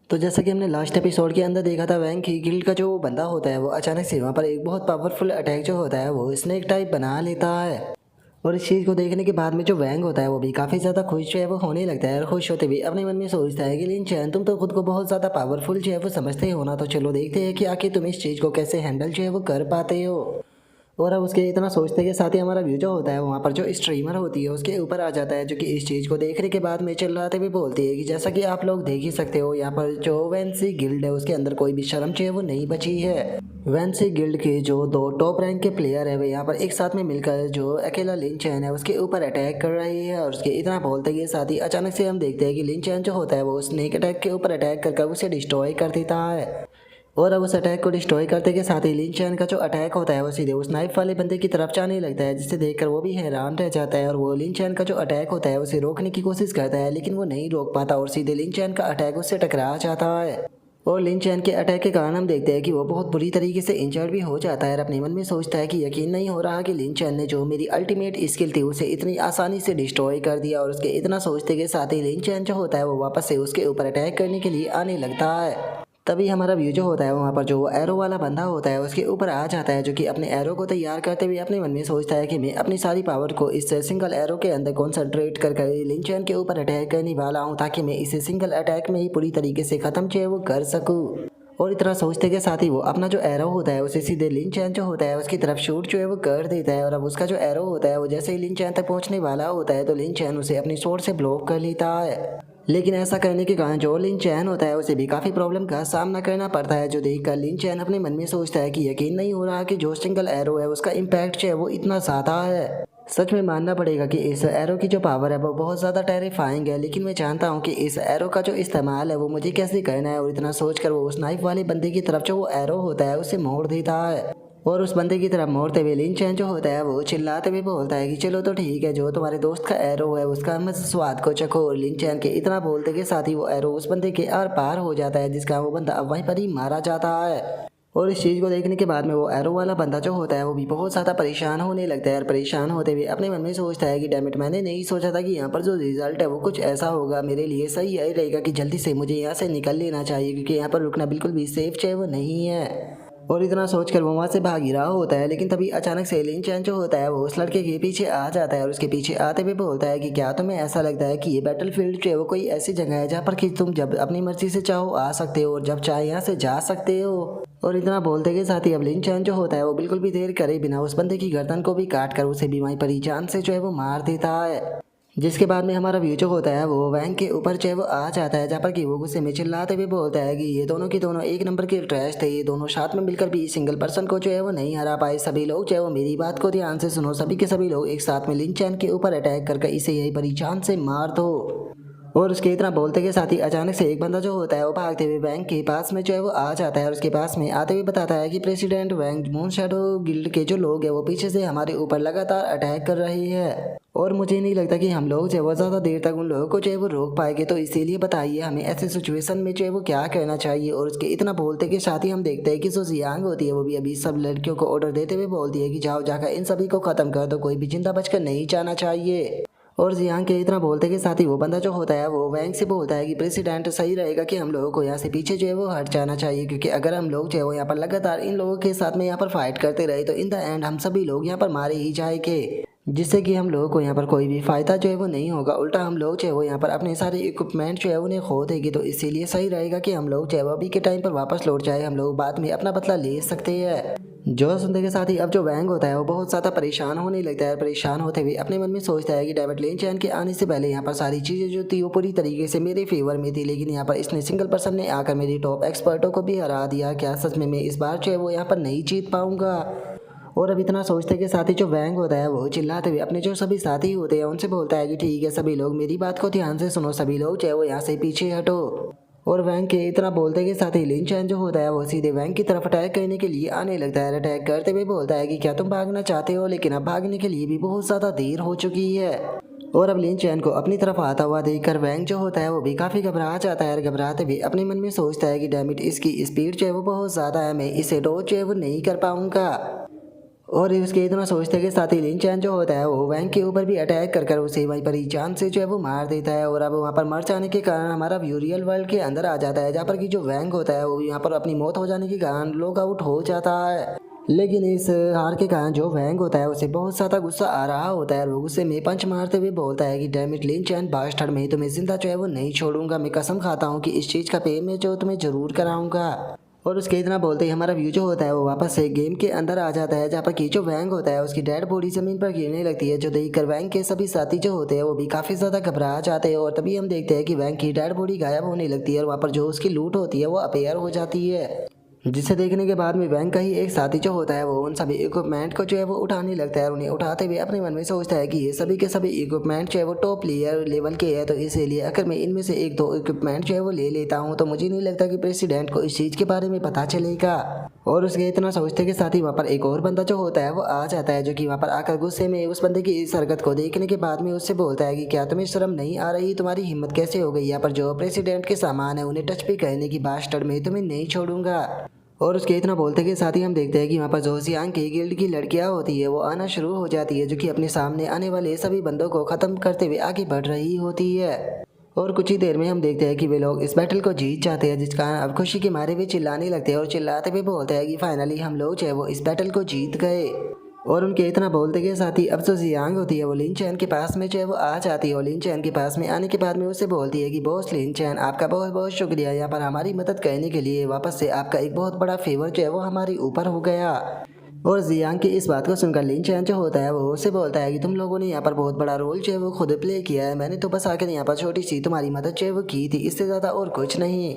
तो जैसा कि हमने लास्ट एपिसोड के अंदर देखा था, वैंग की गिल्ड का जो बंदा होता है वो अचानक से वहाँ पर एक बहुत पावरफुल अटैक जो होता है वो स्नेक टाइप बना लेता है। और इस चीज़ को देखने के बाद में जो वैंग होता है वो भी काफ़ी ज़्यादा खुश जो है वो होने लगता है। और खुश होते भी अपने मन में सोचता है कि लिन चैन, तुम तो खुद को बहुत ज़्यादा पावरफुल जो है वो समझते हो ना, तो चलो देखते हैं कि आखिर तुम इस चीज़ को कैसे हैंडल जो है वो कर पाते हो। और अब उसके इतना सोचने के साथ ही हमारा व्यू जो होता है वहाँ पर जो स्ट्रीमर होती है उसके ऊपर आ जाता है, जो कि इस चीज़ को देखने के बाद में चिल्लाते हुए बोलती है कि जैसा कि आप लोग देख ही सकते हो, यहाँ पर जो वैंसी गिल्ड है उसके अंदर कोई भी शर्म जो है वो नहीं बची है। वैंसी गिल्ड के जो दो टॉप रैंक के प्लेयर है वे यहाँ पर एक साथ में मिलकर जो अकेला लिन चैन है उसके ऊपर अटैक कर रही है। और उसके इतना बोलते के साथ ही अचानक से हम देखते हैं कि लिन चैन जो होता है वो स्नेक अटैक के ऊपर अटैक कर उसे डिस्ट्रॉय कर देता है। और अब उस अटैक को डिस्ट्रॉय करते के साथ ही लिन चैन का जो अटैक होता है वो सीधे उस नाइफ वाले बंदे की तरफ जाने लगता है, जिसे देखकर वो भी हैरान रह जाता है। और वो लिन चैन का जो अटैक होता है उसे रोकने की कोशिश करता है, लेकिन वो नहीं रोक पाता और सीधे लिन चैन का अटैक उससे टकरा जाता है। और लिन चैन के अटैक के कारण हम देखते हैं कि वो बहुत बुरी तरीके से इंजर्ड भी हो जाता है और अपने मन में सोचता है कि यकीन नहीं हो रहा कि लिन चैन ने जो मेरी अल्टीमेट स्किल थी उसे इतनी आसानी से डिस्ट्रॉय कर दिया। और उसके इतना सोचते के साथ ही लिन चैन जो होता है वो वापस से उसके ऊपर अटैक करने के लिए आने लगता है। तभी हमारा व्यू जो होता है वहाँ पर जो एरो वाला बंदा होता है उसके ऊपर आ जाता है, जो कि अपने एरो को तैयार करते हुए अपने मन में सोचता है कि मैं अपनी सारी पावर को इस सिंगल एरो के अंदर कॉन्सेंट्रेट कर लिन चैन के ऊपर अटैक करने वाला हूँ, ताकि मैं इसे सिंगल अटैक में ही पूरी तरीके से ख़त्म जो है वो कर सकूँ। और इतना सोचते के साथ ही वो अपना जो एरो होता है उसे सीधे लिन चैन जो होता है उसकी तरफ शूट जो है वो कर देता है। और अब उसका जो एरो होता है वो जैसे ही लिन चैन तक पहुंचने वाला होता है तो लिन चैन उसे अपनी स्वॉर्ड से ब्लॉक कर लेता है। लेकिन ऐसा करने के कारण जो लिन चैन होता है उसे भी काफ़ी प्रॉब्लम का सामना करना पड़ता है, जो देखकर लिन चैन अपने मन में सोचता है कि यकीन नहीं हो रहा कि जो सिंगल एरो है उसका इम्पैक्ट जो है वो इतना ज़्यादा है। सच में मानना पड़ेगा कि इस एरो की जो पावर है वो बहुत ज़्यादा टेरिफाइंग है, लेकिन मैं जानता हूँ कि इस एरो का जो इस्तेमाल है वो मुझे कैसे करना है। और इतना सोचकर वो उस नाइफ वाले बंदे की तरफ जो वो एरो होता है उसे मोड़ देता है। और उस बंदे की तरफ मोड़ते हुए लिन चैन जो होता है वो चिल्लाते हुए बोलता है कि चलो तो ठीक है, जो तुम्हारे दोस्त का एरो है उसका मत स्वाद को चखो। और लिन चैन के इतना बोलते के साथ ही वो एरो उस बंदे के आर पार हो जाता है, जिसका वो बंदा अब वहीं पर ही मारा जाता है। और इस चीज़ को देखने के बाद में वो एरो वाला बंदा जो होता है वो भी बहुत ज़्यादा परेशान होने लगता है। और परेशान होते हुए अपने मन में सोचता है कि डैमिट, मैंने नहीं सोचा था कि यहाँ पर जो रिजल्ट है वो कुछ ऐसा होगा। मेरे लिए सही यही रहेगा कि जल्दी से मुझे यहाँ से निकल लेना चाहिए, क्योंकि यहाँ पर रुकना बिल्कुल भी सेफ जो है वो नहीं है। और इतना सोचकर वो वहाँ से भाग ही रहा होता है, लेकिन तभी अचानक से लिन चैन जो होता है वो उस लड़के के पीछे आ जाता है। और उसके पीछे आते हुए बोलता है कि क्या तुम्हें ऐसा लगता है कि ये बैटल फील्ड जो है वो कोई ऐसी जगह है जहाँ पर कि तुम जब अपनी मर्जी से चाहो आ सकते हो और जब चाहे यहाँ से जा सकते हो। और इतना बोलते के साथ ही अब लिन चैन जो होता है वो बिल्कुल भी देर करे बिना उस बंदे की गर्दन को भी काट कर उसे भी वहीं पर ही जान से जो है वो मार देता है। जिसके बाद में हमारा व्यू जो होता है वो वैंग के ऊपर जो है वो आ जाता है, जहाँ पर कि वो गुस्से में चिल्लाते हुए बोलता है कि ये दोनों की दोनों एक नंबर के ट्रैश थे। ये दोनों साथ में मिलकर भी सिंगल पर्सन को जो है वो नहीं हरा पाए। सभी लोग जो है वो मेरी बात को ध्यान से सुनो, सभी के सभी लोग एक साथ में लिन चैन के ऊपर अटैक करके इसे यही बड़ी जान से मार दो। और उसके इतना बोलते के साथ ही अचानक से एक बंदा जो होता है वो भागते हुए वैंग के पास में जो है वो आ जाता है। और उसके पास में आते हुए बताता है कि प्रेसिडेंट वैंग, मून शैडो गिल्ड के जो लोग हैं वो पीछे से हमारे ऊपर लगातार अटैक कर रहे हैं और मुझे नहीं लगता कि हम लोग जो है वो ज़्यादा देर तक उन लोगों को जो है वो रोक पाएंगे। तो इसीलिए बताइए हमें ऐसे सिचुएशन में जो है वो क्या करना चाहिए। और उसके इतना बोलते के साथ ही हम देखते हैं कि जो जियांग होती है वो भी अभी सब लड़कियों को ऑर्डर देते हुए बोलती है कि जाओ जाकर इन सभी को ख़त्म कर दो, कोई भी जिंदा बचकर नहीं जाना चाहिए। और जियांग के इतना बोलते के साथ ही वो बंदा जो होता है वो वैंग से बोलता है कि प्रेसिडेंट, सही रहेगा कि हम लोगों को यहाँ से पीछे जो है वो हट जाना चाहिए, क्योंकि अगर हम लोग जो है वो यहाँ पर लगातार इन लोगों के साथ में यहाँ पर फाइट करते रहे तो इन द एंड हम सभी लोग यहाँ पर मारे ही जाएंगे, जिससे कि हम लोगों को यहाँ पर कोई भी फ़ायदा जो है वो नहीं होगा। उल्टा हम लोग जो है वो यहाँ पर अपने सारे इक्विपमेंट जो है उन्हें खो देगी। तो इसीलिए सही रहेगा कि हम लोग जो है वो अभी के टाइम पर वापस लौट जाए, हम लोग बाद में अपना बदला ले सकते हैं। जो सुनने के साथ ही अब जो वैंग होता है वो बहुत ज़्यादा परेशान होने लगता है। परेशान होते हुए अपने मन में सोचता है कि डेविड लिन चैन के आने से पहले यहाँ पर सारी चीज़ें जो थी वो पूरी तरीके से मेरे फेवर में थी, लेकिन यहाँ पर इसने सिंगल पर्सन ने आकर मेरी टॉप एक्सपर्टों को भी हरा दिया। क्या सच में मैं इस बार जो है वो यहाँ पर नहीं जीत पाऊंगा। और अब इतना सोचते के साथ ही जो वैंग होता है वो चिल्लाते हुए अपने जो सभी साथी होते हैं उनसे बोलता है कि ठीक है सभी लोग मेरी बात को ध्यान से सुनो, सभी लोग जो है वो यहाँ से पीछे हटो। और वैंग के इतना बोलते के साथ ही लिन चैन जो होता है वो सीधे वैंग की तरफ अटैक करने के लिए आने लगता है। अटैक करते हुए बोलता है कि क्या तुम भागना चाहते हो, लेकिन अब भागने के लिए भी बहुत ज़्यादा देर हो चुकी है। और अब लिन चैन को अपनी तरफ आता हुआ देखकर वैंग जो होता है वो भी काफ़ी घबरा जाता है। और घबराते भी अपने मन में सोचता है कि डैमिट, इसकी स्पीड जो है वो बहुत ज़्यादा है, मैं इसे डॉज जो है वो नहीं कर पाऊंगा। और उसके इतना सोचते के साथ ही लिन चैन जो होता है वो वैंग के ऊपर भी अटैक कर कर उसे वहीं पर ही जान से जो है वो मार देता है। और अब वहाँ पर मर जाने के कारण हमारा व्यू रियल वर्ल्ड के अंदर आ जाता है, जहाँ पर कि जो वैंग होता है वो यहाँ पर अपनी मौत हो जाने के कारण लॉग आउट हो जाता है। लेकिन इस हार के कारण जो वैंग होता है उसे बहुत ज्यादा गुस्सा आ रहा होता है। वो गुस्से में पंच मारते हुए बोलता है कि damn it Lin Chan bastard, मैं तुम्हें जिंदा जो है वो नहीं छोड़ूंगा। मैं कसम खाता हूँ कि इस चीज का पे मैं जो तुम्हें जरूर कराऊंगा। और उसके इतना बोलते ही हमारा व्यू जो होता है वो वापस से गेम के अंदर आ जाता है, जहाँ पर की जो वैंग होता है उसकी डेड बॉडी जमीन पर गिरने लगती है, जो देखकर वैंग के सभी साथी जो होते हैं वो भी काफी ज्यादा घबरा जाते हैं। और तभी हम देखते हैं कि वैंग की डेड बॉडी गायब होने लगती है और वहाँ पर जो उसकी लूट होती है वो अपेयर हो जाती है। जिसे देखने के बाद में वैंग का ही एक साथी जो होता है वो उन सभी इक्विपमेंट को जो है वो उठाने लगता है। और उन्हें उठाते हुए अपने मन में सोचता है कि ये सभी के सभी इक्विपमेंट जो है वो टॉप प्लेयर लेवल के है, तो इसीलिए अगर मैं इनमें से एक दो इक्विपमेंट जो है वो ले लेता हूँ तो मुझे नहीं लगता कि प्रेसिडेंट को इस चीज़ के बारे में पता चलेगा। और उसके इतना सोचते के साथ ही वहाँ पर एक और बंदा जो होता है वो आ जाता है, जो कि वहाँ पर आकर गुस्से में उस बंदे की इस हरकत को देखने के बाद में उससे बोलता है कि क्या तुम्हें शर्म नहीं आ रही, तुम्हारी हिम्मत कैसे हो गई यहाँ पर जो प्रेसिडेंट के सामान है उन्हें टच भी करने की, बास्टर्ड मैं तुम्हें नहीं छोड़ूंगा। और उसके इतना बोलते के साथ ही हम देखते हैं कि वहाँ पर जोसियांग की गिल्ड की लड़कियाँ होती है वो आना शुरू हो जाती है, जो कि अपने सामने आने वाले सभी बंदों को ख़त्म करते हुए आगे बढ़ रही होती है। और कुछ ही देर में हम देखते हैं कि वे लोग इस बैटल को जीत जाते हैं, जिस कारण अब खुशी के मारे वे चिल्लाने लगते हैं और चिल्लाते हुए बोलते हैं कि फाइनली हम लोग जो है वो इस बैटल को जीत गए। और उनके इतना बोलते के साथ ही अब जो जियांग होती है वो लिन चैन के पास में जो है वो आ जाती है। और लिन चैन के पास में आने के बाद में उससे बोलती है कि बॉस लिन चैन आपका बहुत बहुत शुक्रिया यहाँ पर हमारी मदद करने के लिए, वापस से आपका एक बहुत बड़ा फेवर जो है वो हमारे ऊपर हो गया। और जियांग की इस बात को सुनकर लिन चैन जो होता है वो उससे बोलता है कि तुम लोगों ने यहाँ पर बहुत बड़ा रोल जो है वो खुद प्ले किया है, मैंने तो बस आकर यहाँ पर छोटी सी तुम्हारी मदद जो है वो की थी, इससे ज़्यादा और कुछ नहीं।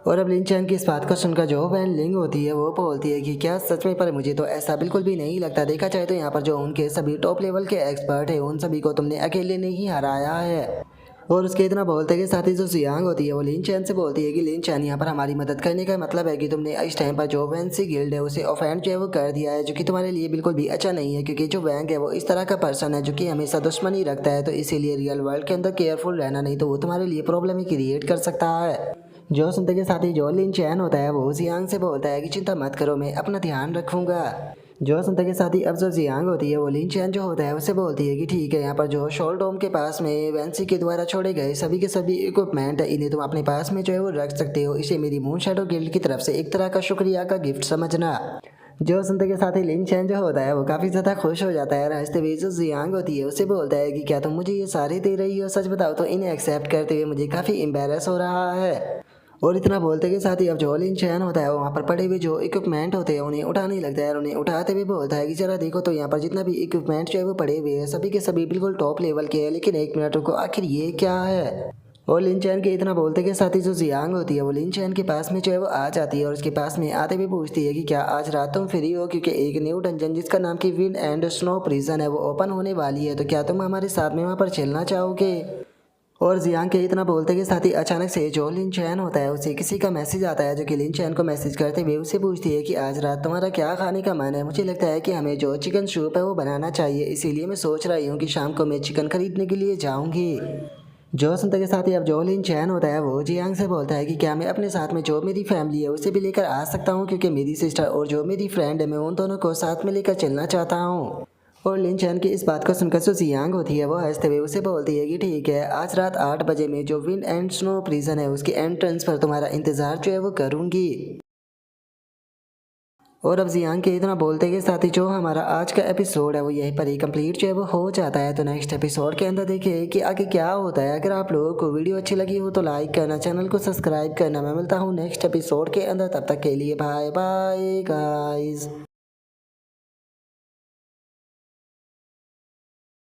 और अब लिन चैन की इस बात को सुनकर जो वैन लिंग होती है वो बोलती है कि क्या सच में, पर मुझे तो ऐसा बिल्कुल भी नहीं लगता। देखा जाए तो यहाँ पर जो उनके सभी टॉप लेवल के एक्सपर्ट है उन सभी को तुमने अकेले ने ही हराया है। और उसके इतना बोलते के साथ ही जो जियांग होती है वो लिन चैन से बोलती है कि लिन चैन यहाँ पर हमारी मदद करने का मतलब है कि तुमने इस टाइम पर जो वैंसी गिल्ड है उसे ऑफेंड जो है वो कर दिया है, जो कि तुम्हारे लिए बिल्कुल भी अच्छा नहीं है, क्योंकि जो वैंग है वो इस तरह का पर्सन है जो कि हमेशा दुश्मनी रखता है, तो इसीलिए रियल वर्ल्ड के अंदर केयरफुल रहना, नहीं तो वो तुम्हारे लिए प्रॉब्लम ही क्रिएट कर सकता है। जो सुनते के साथ ही जो लिन चैन होता है वो जियांग से बोलता है कि चिंता मत करो, मैं अपना ध्यान रखूंगा। जो सुनते के साथ ही अब जो जियांग होती है वो लिन चैन जो होता है उससे बोलती है कि ठीक है, यहाँ पर जो शोल डोम के पास में वैंसी के द्वारा छोड़े गए सभी के सभी इक्विपमेंट है, इन्हें तुम अपने पास में जो है वो रख सकते हो, इसे मेरी मून शैडो गिल्ड की तरफ से एक तरह का शुक्रिया का गिफ्ट समझना। जो सुनते के साथ ही लिन चैन जो होता है वो काफ़ी ज़्यादा खुश हो जाता है और हंसते हुए जो जियांग होती है उससे बोलता है कि क्या तुम मुझे ये सारे दे रही हो, सच बताओ तो इन्हें एक्सेप्ट करते हुए मुझे काफ़ी एम्बेरस हो रहा है। और इतना बोलते के साथ ही अब जो लिन चैन होता है वो वहाँ पर पड़े हुए जो इक्विपमेंट होते हैं उन्हें उठाने लगता है और उन्हें उठाते हुए बोलता है कि जरा देखो तो यहाँ पर जितना भी इक्विपमेंट जो है वो पड़े हुए हैं सभी के सभी बिल्कुल टॉप लेवल के हैं, लेकिन एक मिनट रुको, आखिर ये क्या है। और लिन चैन के इतना बोलते के साथ ही जो जियांग होती है वो लिन चैन के पास में जो है वो आ जाती है और उसके पास में आते हुए पूछती है कि क्या आज रात तुम फ्री हो, क्योंकि एक न्यू डंजन जिसका नाम की विंड एंड स्नो प्रिजन है वो ओपन होने वाली है, तो क्या तुम हमारे साथ में वहाँ पर चलना चाहोगे। और जियांग के इतना बोलते के साथ ही अचानक से जो लिन चैन होता है उसे किसी का मैसेज आता है, जो कि लिन चैन को मैसेज करते हुए उससे पूछती है कि आज रात तुम्हारा क्या खाने का मन है, मुझे लगता है कि हमें जो चिकन सूप है वो बनाना चाहिए, इसीलिए मैं सोच रही हूँ कि शाम को मैं चिकन खरीदने के लिए जाऊँगी। जो सुनते के साथ ही अब जो लिन चैन होता है वो जियांग से बोलता है कि क्या मैं अपने साथ में जो मेरी फैमिली है उसे भी लेकर आ सकता हूँ, क्योंकि मेरी सिस्टर और जो मेरी फ्रेंड है मैं उन दोनों को साथ में लेकर चलना चाहता हूँ। और लिन चैन की इस बात को सुनकर जो जियांग होती है वो हंसते हुए उसे बोलती है कि ठीक है, आज रात 8 बजे में जो विंड एंड स्नो प्रिजन है उसकी एंट्रेंस पर तुम्हारा इंतजार जो है वो करूँगी। और अब जियांग के इतना बोलते के साथ ही जो हमारा आज का एपिसोड है वो यहीं पर ही कंप्लीट जो है वो हो जाता है। तो नेक्स्ट एपिसोड के अंदर देखिए कि आगे क्या होता है। अगर आप लोगों को वीडियो अच्छी लगी हो तो लाइक करना, चैनल को सब्सक्राइब करना। मैं मिलता हूँ नेक्स्ट एपिसोड के अंदर, तब तक के लिए बाय बाय गाइस।